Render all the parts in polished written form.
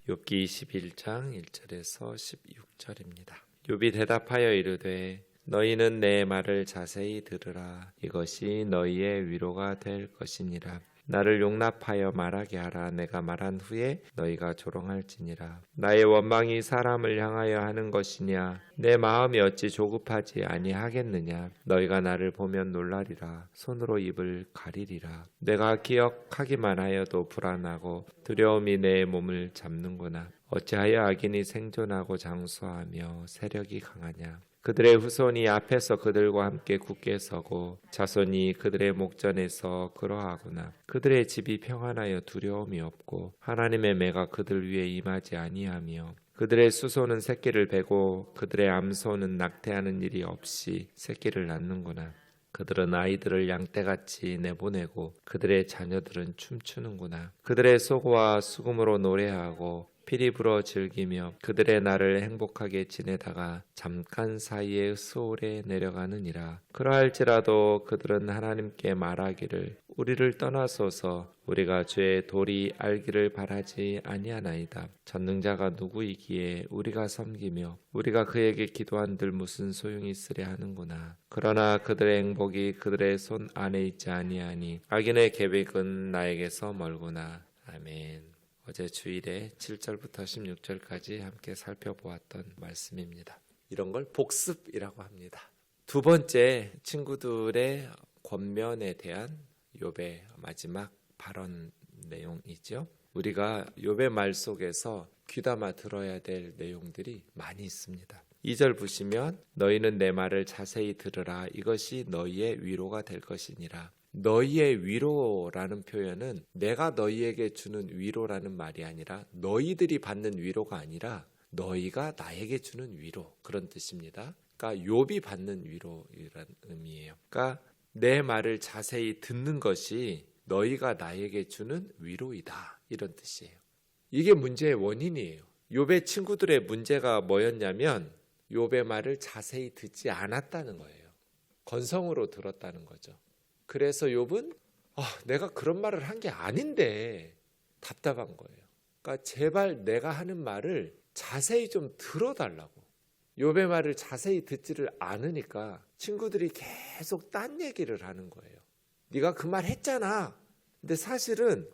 욥기 21장 1절에서 16절입니다. 욥이 대답하여 이르되 너희는 내 말을 자세히 들으라. 이것이 너희의 위로가 될 것이니라. 나를 용납하여 말하게 하라. 내가 말한 후에 너희가 조롱할지니라. 나의 원망이 사람을 향하여 하는 것이냐? 내 마음이 어찌 조급하지 아니하겠느냐? 너희가 나를 보면 놀라리라. 손으로 입을 가리리라. 내가 기억하기만 하여도 불안하고 두려움이 내 몸을 잡는구나. 어찌하여 악인이 생존하고 장수하며 세력이 강하냐? 그들의 후손이 앞에서 그들과 함께 굳게 서고 자손이 그들의 목전에서 그러하구나. 그들의 집이 평안하여 두려움이 없고 하나님의 매가 그들 위에 임하지 아니하며 그들의 수소는 새끼를 베고 그들의 암소는 낙태하는 일이 없이 새끼를 낳는구나. 그들은 아이들을 양떼같이 내보내고 그들의 자녀들은 춤추는구나. 그들의 소고와 수금으로 노래하고 피리 불어 즐기며 그들의 날을 행복하게 지내다가 잠깐 사이에 수월에 내려가느니라. 그러할지라도 그들은 하나님께 말하기를 우리를 떠나소서. 우리가 주의 도리 알기를 바라지 아니하나이다. 전능자가 누구이기에 우리가 섬기며 우리가 그에게 기도한들 무슨 소용이 있으랴 하는구나. 그러나 그들의 행복이 그들의 손 안에 있지 아니하니 악인의 계획은 나에게서 멀구나. 아멘. 어제 주일에 7절부터 16절까지 함께 살펴보았던 말씀입니다. 이런 걸 복습이라고 합니다. 두 번째, 친구들의 권면에 대한 욥의 마지막 발언 내용이죠. 우리가 욥의 말 속에서 귀담아 들어야 될 내용들이 많이 있습니다. 2절 보시면 너희는 내 말을 자세히 들으라. 이것이 너희의 위로가 될 것이니라. 너희의 위로라는 표현은 내가 너희에게 주는 위로라는 말이 아니라 너희들이 받는 위로가 아니라 너희가 나에게 주는 위로, 그런 뜻입니다. 그러니까 욥이 받는 위로라는 의미예요. 그러니까 내 말을 자세히 듣는 것이 너희가 나에게 주는 위로이다, 이런 뜻이에요. 이게 문제의 원인이에요. 욥의 친구들의 문제가 뭐였냐면 욥의 말을 자세히 듣지 않았다는 거예요. 건성으로 들었다는 거죠. 그래서 욥은 내가 그런 말을 한 게 아닌데 답답한 거예요. 그러니까 제발 내가 하는 말을 자세히 좀 들어달라고. 욥의 말을 자세히 듣지를 않으니까 친구들이 계속 딴 얘기를 하는 거예요. 네가 그 말 했잖아. 근데 사실은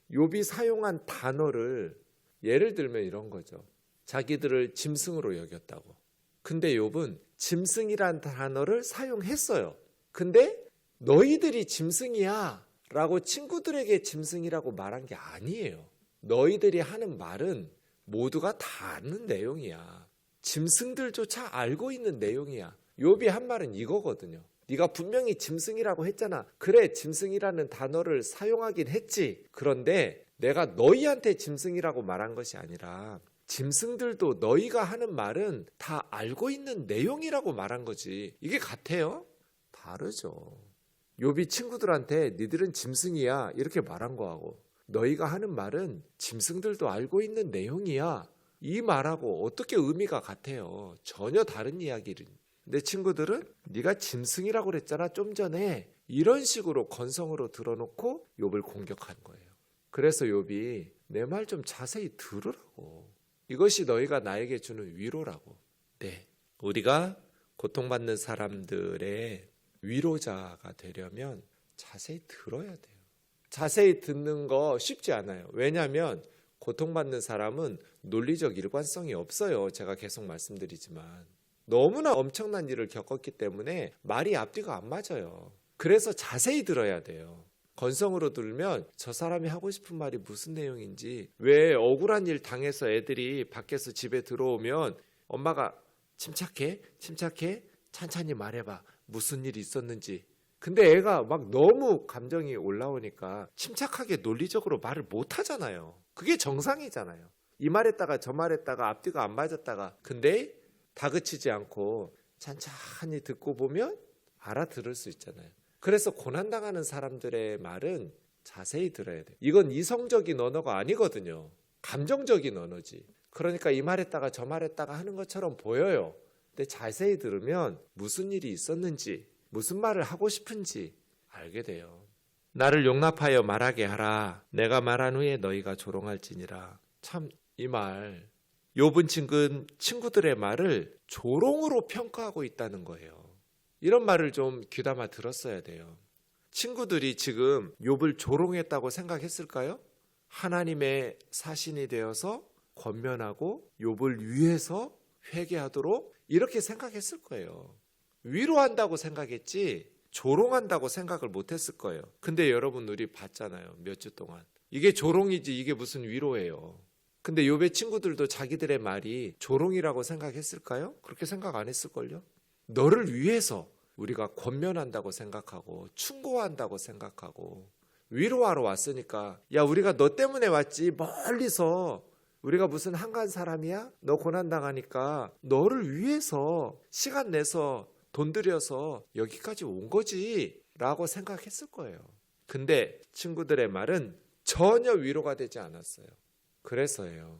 욥이 사용한 단어를 예를 들면 이런 거죠. 자기들을 짐승으로 여겼다고. 근데 욥은 짐승이란 단어를 사용했어요. 근데 너희들이 짐승이야 라고 친구들에게 짐승이라고 말한 게 아니에요. 너희들이 하는 말은 모두가 다 아는 내용이야. 짐승들조차 알고 있는 내용이야. 욥이 한 말은 이거거든요. 네가 분명히 짐승이라고 했잖아. 그래, 짐승이라는 단어를 사용하긴 했지. 그런데 내가 너희한테 짐승이라고 말한 것이 아니라 짐승들도 너희가 하는 말은 다 알고 있는 내용이라고 말한 거지. 이게 같아요? 다르죠. 욥이 친구들한테 니들은 짐승이야 이렇게 말한 거하고 너희가 하는 말은 짐승들도 알고 있는 내용이야 이 말하고 어떻게 의미가 같아요? 전혀 다른 이야기를. 내 친구들은 네가 짐승이라고 그랬잖아 좀 전에, 이런 식으로 건성으로 들어놓고 욥을 공격한 거예요. 그래서 욥이 내 말 좀 자세히 들으라고. 이것이 너희가 나에게 주는 위로라고. 네, 우리가 고통받는 사람들의 위로자가 되려면 자세히 들어야 돼요. 자세히 듣는 거 쉽지 않아요. 왜냐하면 고통받는 사람은 논리적 일관성이 없어요. 제가 계속 말씀드리지만 너무나 엄청난 일을 겪었기 때문에 말이 앞뒤가 안 맞아요. 그래서 자세히 들어야 돼요. 건성으로 들으면 저 사람이 하고 싶은 말이 무슨 내용인지, 왜 억울한 일 당해서 애들이 밖에서 집에 들어오면 엄마가 침착해 천천히 말해봐 무슨 일이 있었는지. 근데 애가 막 너무 감정이 올라오니까 침착하게 논리적으로 말을 못 하잖아요. 그게 정상이잖아요. 이 말했다가 저 말했다가 앞뒤가 안 맞았다가. 근데 다그치지 않고 천천히 듣고 보면 알아들을 수 있잖아요. 그래서 고난당하는 사람들의 말은 자세히 들어야 돼요. 이건 이성적인 언어가 아니거든요. 감정적인 언어지. 그러니까 이 말했다가 저 말했다가 하는 것처럼 보여요. 근데 자세히 들으면 무슨 일이 있었는지, 무슨 말을 하고 싶은지 알게 돼요. 나를 용납하여 말하게 하라. 내가 말한 후에 너희가 조롱할지니라. 참 이 말, 욥은 친구들의 말을 조롱으로 평가하고 있다는 거예요. 이런 말을 좀 귀담아 들었어야 돼요. 친구들이 지금 욥을 조롱했다고 생각했을까요? 하나님의 사신이 되어서 권면하고 욥을 위해서 회개하도록 이렇게 생각했을 거예요. 위로한다고 생각했지 조롱한다고 생각을 못했을 거예요. 근데 여러분 우리 봤잖아요. 몇 주 동안. 이게 조롱이지 이게 무슨 위로예요. 근데 욥의 친구들도 자기들의 말이 조롱이라고 생각했을까요? 그렇게 생각 안 했을걸요? 너를 위해서 우리가 권면한다고 생각하고 충고한다고 생각하고 위로하러 왔으니까 야 우리가 너 때문에 왔지 멀리서 우리가 무슨 한간 사람이야? 너 고난당하니까 너를 위해서 시간 내서 돈 들여서 여기까지 온 거지 라고 생각했을 거예요. 근데 친구들의 말은 전혀 위로가 되지 않았어요. 그래서예요.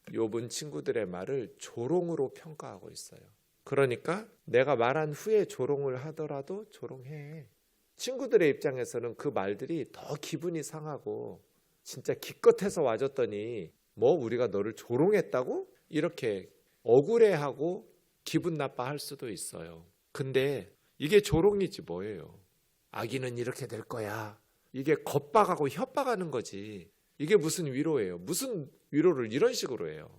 욥은 친구들의 말을 조롱으로 평가하고 있어요. 그러니까 내가 말한 후에 조롱을 하더라도 조롱해. 친구들의 입장에서는 그 말들이 더 기분이 상하고 진짜 기껏해서 와줬더니 뭐 우리가 너를 조롱했다고? 이렇게 억울해하고 기분 나빠할 수도 있어요. 근데 이게 조롱이지 뭐예요. 악인은 이렇게 될 거야. 이게 겁박하고 협박하는 거지. 이게 무슨 위로예요. 무슨 위로를 이런 식으로 해요.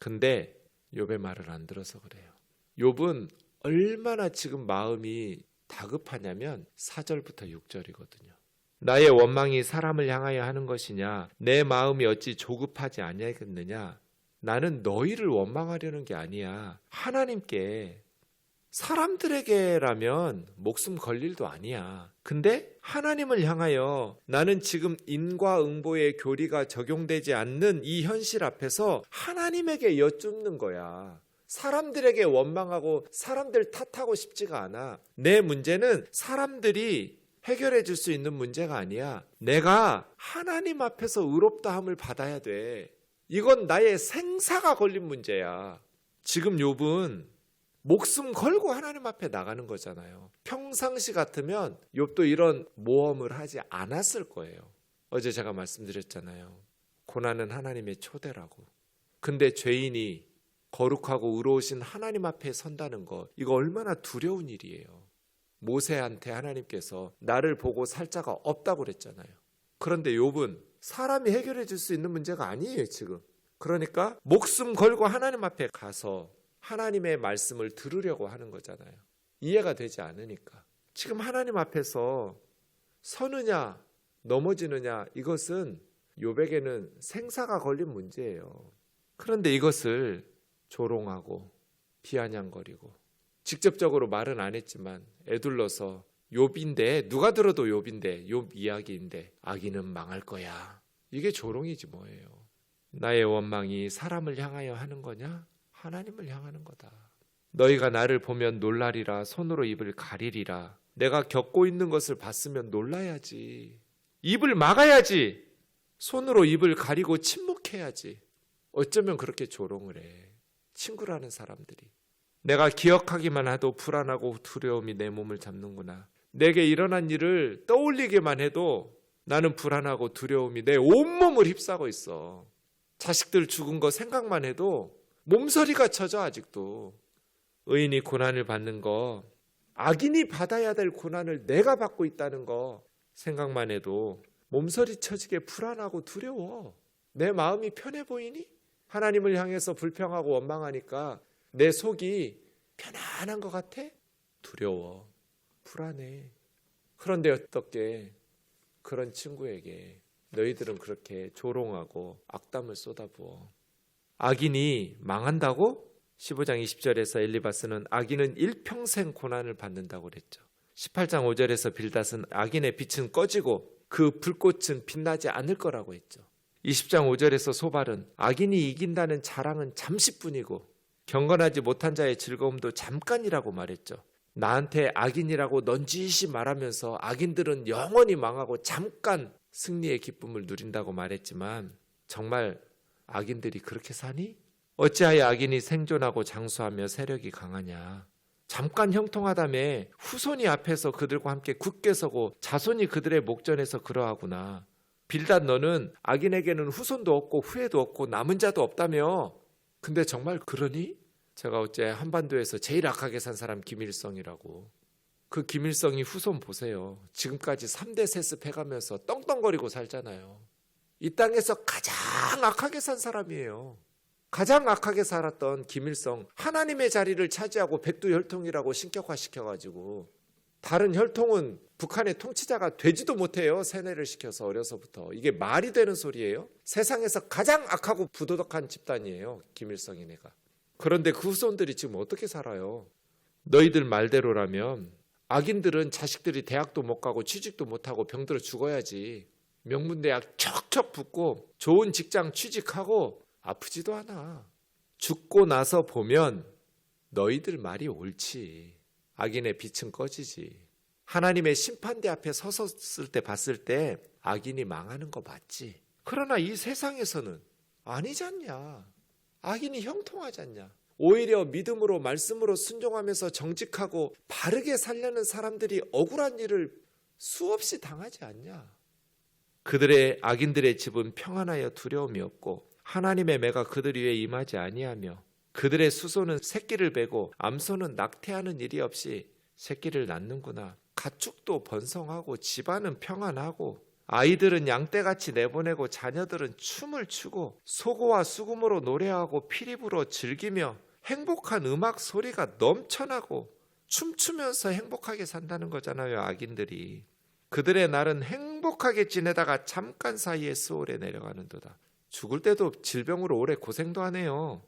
근데 욥의 말을 안 들어서 그래요. 욥은 얼마나 지금 마음이 다급하냐면 4절부터 6절이거든요. 나의 원망이 사람을 향하여 하는 것이냐? 내 마음이 어찌 조급하지 아니하겠느냐? 나는 너희를 원망하려는 게 아니야. 하나님께. 사람들에게라면 목숨 걸 일도 아니야. 근데 하나님을 향하여 나는 지금 인과응보의 교리가 적용되지 않는 이 현실 앞에서 하나님에게 여쭙는 거야. 사람들에게 원망하고 사람들 탓하고 싶지가 않아. 내 문제는 사람들이 해결해 줄 수 있는 문제가 아니야. 내가 하나님 앞에서 의롭다함을 받아야 돼. 이건 나의 생사가 걸린 문제야. 지금 욥은 목숨 걸고 하나님 앞에 나가는 거잖아요. 평상시 같으면 욥도 이런 모험을 하지 않았을 거예요. 어제 제가 말씀드렸잖아요. 고난은 하나님의 초대라고. 근데 죄인이 거룩하고 의로우신 하나님 앞에 선다는 것, 이거 얼마나 두려운 일이에요. 모세한테 하나님께서 나를 보고 살 자가 없다고 그랬잖아요. 그런데 욥은 사람이 해결해 줄 수 있는 문제가 아니에요 지금. 그러니까 목숨 걸고 하나님 앞에 가서 하나님의 말씀을 들으려고 하는 거잖아요. 이해가 되지 않으니까. 지금 하나님 앞에서 서느냐 넘어지느냐 이것은 욥에게는 생사가 걸린 문제예요. 그런데 이것을 조롱하고 비아냥거리고 직접적으로 말은 안 했지만 애둘러서 욥인데 누가 들어도 욥인데 욥 이야기인데 악인은 망할 거야. 이게 조롱이지 뭐예요. 나의 원망이 사람을 향하여 하는 거냐? 하나님을 향하는 거다. 너희가 나를 보면 놀라리라. 손으로 입을 가리리라. 내가 겪고 있는 것을 봤으면 놀라야지. 입을 막아야지. 손으로 입을 가리고 침묵해야지. 어쩌면 그렇게 조롱을 해. 친구라는 사람들이. 내가 기억하기만 해도 불안하고 두려움이 내 몸을 잡는구나. 내게 일어난 일을 떠올리기만 해도 나는 불안하고 두려움이 내 온몸을 휩싸고 있어. 자식들 죽은 거 생각만 해도 몸서리가 쳐져 아직도. 의인이 고난을 받는 거, 악인이 받아야 될 고난을 내가 받고 있다는 거 생각만 해도 몸서리 쳐지게 불안하고 두려워. 내 마음이 편해 보이니? 하나님을 향해서 불평하고 원망하니까 내 속이 편안한 것 같아? 두려워. 불안해. 그런데 어떻게 그런 친구에게 너희들은 그렇게 조롱하고 악담을 쏟아부어. 악인이 망한다고? 15장 20절에서 엘리바스는 악인은 일평생 고난을 받는다고 그랬죠. 18장 5절에서 빌닷은 악인의 빛은 꺼지고 그 불꽃은 빛나지 않을 거라고 했죠. 20장 5절에서 소발은 악인이 이긴다는 자랑은 잠시뿐이고 경건하지 못한 자의 즐거움도 잠깐이라고 말했죠. 나한테 악인이라고 넌지시 말하면서 악인들은 영원히 망하고 잠깐 승리의 기쁨을 누린다고 말했지만 정말 악인들이 그렇게 사니? 어찌하여 악인이 생존하고 장수하며 세력이 강하냐? 잠깐 형통하다며 후손이 앞에서 그들과 함께 굳게 서고 자손이 그들의 목전에서 그러하구나. 빌닷 너는 악인에게는 후손도 없고 후예도 없고 남은 자도 없다며. 근데 정말 그러니? 제가 어째 한반도에서 제일 악하게 산 사람 김일성이라고. 그 김일성이 후손 보세요. 지금까지 3대 세습해가면서 떵떵거리고 살잖아요. 이 땅에서 가장 악하게 산 사람이에요. 가장 악하게 살았던 김일성, 하나님의 자리를 차지하고 백두혈통이라고 신격화시켜가지고 다른 혈통은 북한의 통치자가 되지도 못해요. 세뇌를 시켜서 어려서부터. 이게 말이 되는 소리예요? 세상에서 가장 악하고 부도덕한 집단이에요. 김일성이네가. 그런데 그 후손들이 지금 어떻게 살아요? 너희들 말대로라면 악인들은 자식들이 대학도 못 가고 취직도 못하고 병들어 죽어야지. 명문대학 척척 붙고 좋은 직장 취직하고 아프지도 않아. 죽고 나서 보면 너희들 말이 옳지. 악인의 빛은 꺼지지. 하나님의 심판대 앞에 섰을 때 봤을 때 악인이 망하는 거 맞지. 그러나 이 세상에서는 아니지 않냐. 악인이 형통하지 않냐. 오히려 믿음으로 말씀으로 순종하면서 정직하고 바르게 살려는 사람들이 억울한 일을 수없이 당하지 않냐. 그들의 악인들의 집은 평안하여 두려움이 없고 하나님의 매가 그들 위에 임하지 아니하며 그들의 수소는 새끼를 베고 암소는 낙태하는 일이 없이 새끼를 낳는구나. 가축도 번성하고 집안은 평안하고 아이들은 양떼같이 내보내고 자녀들은 춤을 추고 소고와 수금으로 노래하고 피리 불어 즐기며 행복한 음악 소리가 넘쳐나고 춤추면서 행복하게 산다는 거잖아요. 악인들이. 그들의 날은 행복하게 지내다가 잠깐 사이에 수월에 내려가는도다. 죽을 때도 질병으로 오래 고생도 하네요.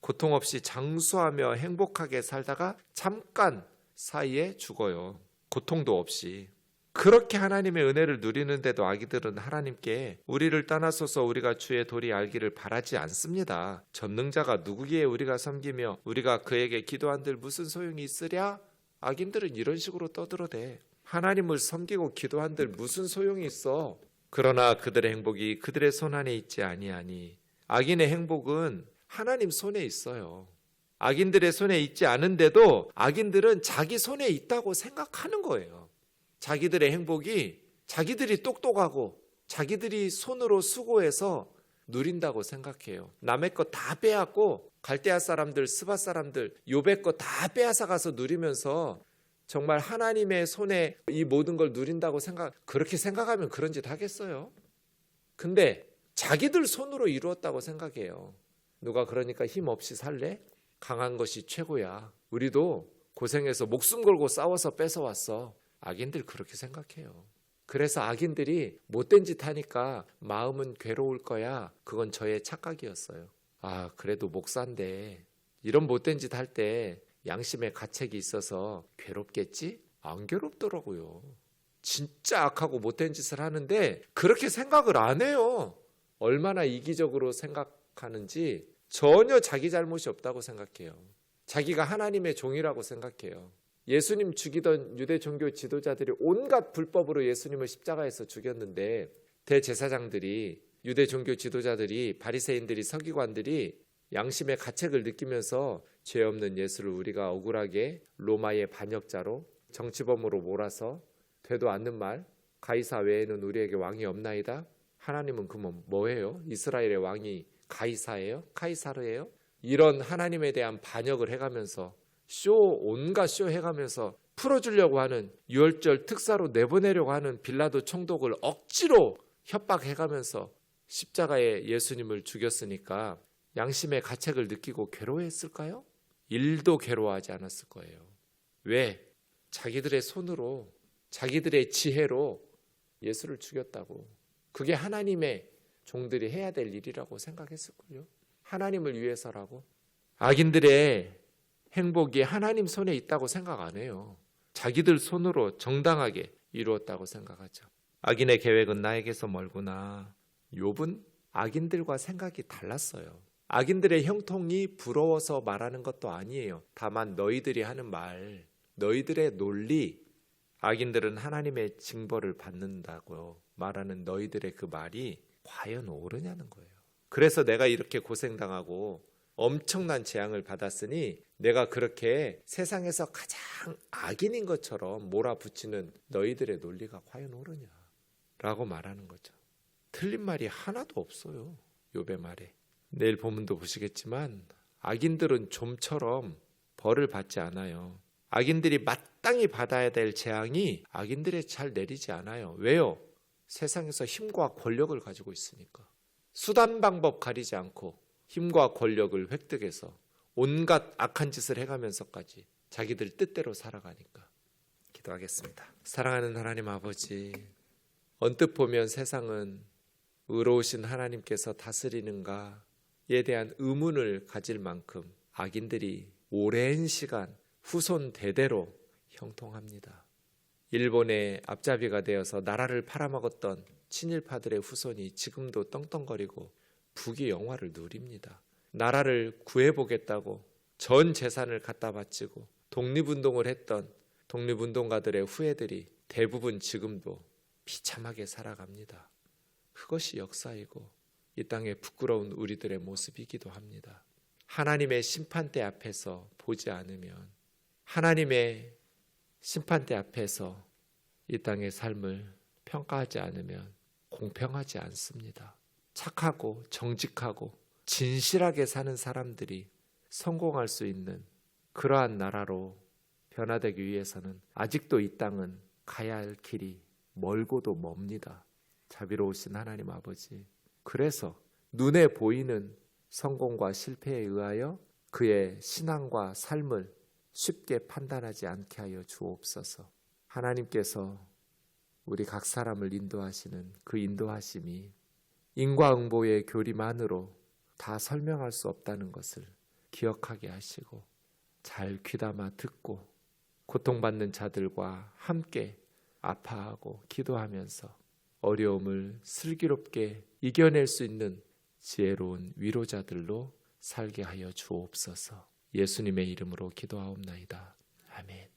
고통 없이 장수하며 행복하게 살다가 잠깐 사이에 죽어요. 고통도 없이. 그렇게 하나님의 은혜를 누리는데도 악인들은 하나님께 우리를 떠나소서 우리가 주의 도리 알기를 바라지 않습니다. 전능자가 누구기에 우리가 섬기며 우리가 그에게 기도한들 무슨 소용이 있으랴? 악인들은 이런 식으로 떠들어대. 하나님을 섬기고 기도한들 무슨 소용이 있어? 그러나 그들의 행복이 그들의 손 안에 있지 아니하니. 악인의 행복은 하나님 손에 있어요. 악인들의 손에 있지 않은데도 악인들은 자기 손에 있다고 생각하는 거예요. 자기들의 행복이 자기들이 똑똑하고 자기들이 손으로 수고해서 누린다고 생각해요. 남의 거 다 빼앗고 갈대아 사람들, 스바 사람들, 욥의 거 다 빼앗아 가서 누리면서 정말 하나님의 손에 이 모든 걸 누린다고 그렇게 생각하면 그런 짓 하겠어요? 근데 자기들 손으로 이루었다고 생각해요. 누가 그러니까 힘 없이 살래? 강한 것이 최고야. 우리도 고생해서 목숨 걸고 싸워서 뺏어왔어. 악인들 그렇게 생각해요. 그래서 악인들이 못된 짓 하니까 마음은 괴로울 거야. 그건 저의 착각이었어요. 아, 그래도 목사인데 이런 못된 짓 할 때 양심의 가책이 있어서 괴롭겠지? 안 괴롭더라고요. 진짜 악하고 못된 짓을 하는데 그렇게 생각을 안 해요. 얼마나 이기적으로 생각하는지 전혀 자기 잘못이 없다고 생각해요. 자기가 하나님의 종이라고 생각해요. 예수님 죽이던 유대 종교 지도자들이 온갖 불법으로 예수님을 십자가에서 죽였는데 대제사장들이 유대 종교 지도자들이 바리새인들이 서기관들이 양심의 가책을 느끼면서 죄 없는 예수를 우리가 억울하게 로마의 반역자로 정치범으로 몰아서 되도 않는 말 가이사 외에는 우리에게 왕이 없나이다. 하나님은 그러면 뭐예요? 이스라엘의 왕이 가이사예요? 카이사르예요? 이런 하나님에 대한 반역을 해가면서 온갖 쇼 해가면서 풀어주려고 하는 유월절 특사로 내보내려고 하는 빌라도 총독을 억지로 협박해가면서 십자가에 예수님을 죽였으니까 양심의 가책을 느끼고 괴로워했을까요? 일도 괴로워하지 않았을 거예요. 왜? 자기들의 손으로 자기들의 지혜로 예수를 죽였다고. 그게 하나님의 종들이 해야 될 일이라고 생각했을걸요. 하나님을 위해서라고. 악인들의 행복이 하나님 손에 있다고 생각 안 해요. 자기들 손으로 정당하게 이루었다고 생각하죠. 악인의 계획은 나에게서 멀구나. 욥은 악인들과 생각이 달랐어요. 악인들의 형통이 부러워서 말하는 것도 아니에요. 다만 너희들이 하는 말, 너희들의 논리, 악인들은 하나님의 징벌을 받는다고 말하는 너희들의 그 말이 과연 옳으냐는 거예요. 그래서 내가 이렇게 고생당하고 엄청난 재앙을 받았으니 내가 그렇게 세상에서 가장 악인인 것처럼 몰아붙이는 너희들의 논리가 과연 옳으냐 라고 말하는 거죠. 틀린 말이 하나도 없어요. 욥의 말에. 내일 본문도 보시겠지만 악인들은 좀처럼 벌을 받지 않아요. 악인들이 마땅히 받아야 될 재앙이 악인들에 잘 내리지 않아요. 왜요? 세상에서 힘과 권력을 가지고 있으니까. 수단 방법 가리지 않고 힘과 권력을 획득해서 온갖 악한 짓을 해가면서까지 자기들 뜻대로 살아가니까. 기도하겠습니다. 사랑하는 하나님 아버지, 언뜻 보면 세상은 의로우신 하나님께서 다스리는가에 대한 의문을 가질 만큼 악인들이 오랜 시간 후손 대대로 형통합니다. 일본의 앞잡이가 되어서 나라를 팔아먹었던 친일파들의 후손이 지금도 떵떵거리고 부귀 영화를 누립니다. 나라를 구해보겠다고 전 재산을 갖다 바치고 독립운동을 했던 독립운동가들의 후예들이 대부분 지금도 비참하게 살아갑니다. 그것이 역사이고 이 땅에 부끄러운 우리들의 모습이기도 합니다. 하나님의 심판대 앞에서 보지 않으면, 하나님의 심판대 앞에서 이 땅의 삶을 평가하지 않으면 공평하지 않습니다. 착하고 정직하고 진실하게 사는 사람들이 성공할 수 있는 그러한 나라로 변화되기 위해서는 아직도 이 땅은 가야 할 길이 멀고도 멉니다. 자비로우신 하나님 아버지, 그래서 눈에 보이는 성공과 실패에 의하여 그의 신앙과 삶을 쉽게 판단하지 않게 하여 주옵소서. 하나님께서 우리 각 사람을 인도하시는 그 인도하심이 인과응보의 교리만으로 다 설명할 수 없다는 것을 기억하게 하시고 잘 귀담아 듣고 고통받는 자들과 함께 아파하고 기도하면서 어려움을 슬기롭게 이겨낼 수 있는 지혜로운 위로자들로 살게 하여 주옵소서. 예수님의 이름으로 기도하옵나이다. 아멘.